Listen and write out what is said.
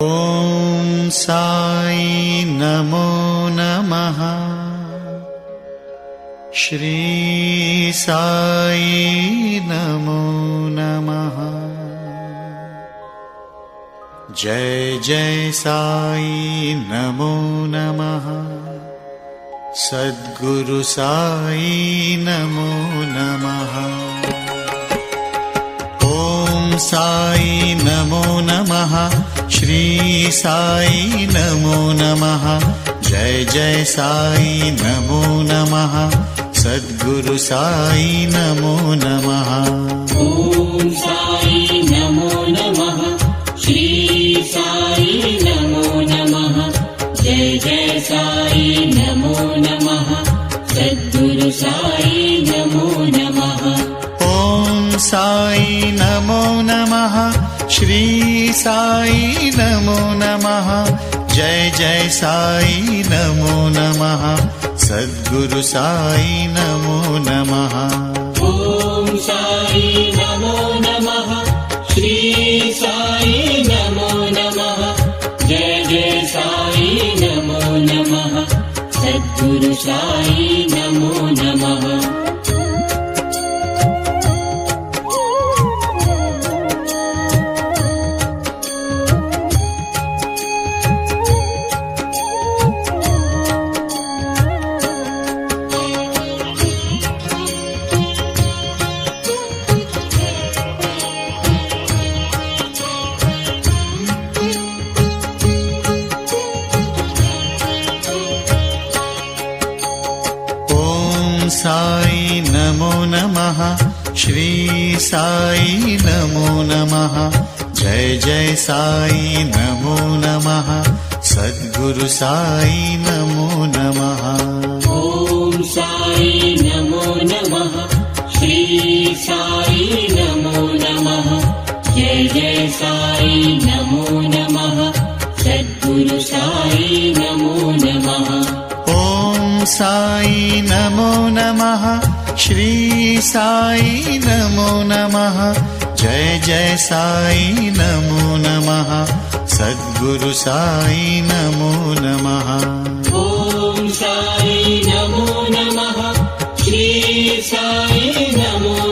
ॐ साई नमो नमः। श्री साई नमो नमः। जय जय साई नमो नमः। सद्गुरु साई नमो नमः। ॐ साई नमो नमः। श्री साई नमो नमः। जय जय साई नमो नमः। सद्गुरु साई नमो नमः। ॐ साई नमो नमः। श्री साई नमो नमः। जय जय साई नमो नमः। सद्गुरु साई नमो नमः। ॐ साई नमो नमः। श्री साई नमो नमः। जय जय साई नमो नमः। सद्गुरु साई नमो नमः। ॐ साई नमो नमः। श्री साई नमो नमः। जय जय साई नमो नमः। सद्गुरु साई नमो नमः। साई नमो नमः। श्री साई नमो नमः। जय जय साई नमो नमः। सद्गुरु साई नमो नमः। ॐ साई नमो नमः। श्री साई नमो नमः। जय जय साई नमो नमः। सद्गुरु साई नमो नमः। ॐ साई नमो नमः। श्री साई नमो नमः। जय जय साई नमो नमः। सद्गुरु साई नमो नमः। ॐ साई नमो नमः। श्री साई नमो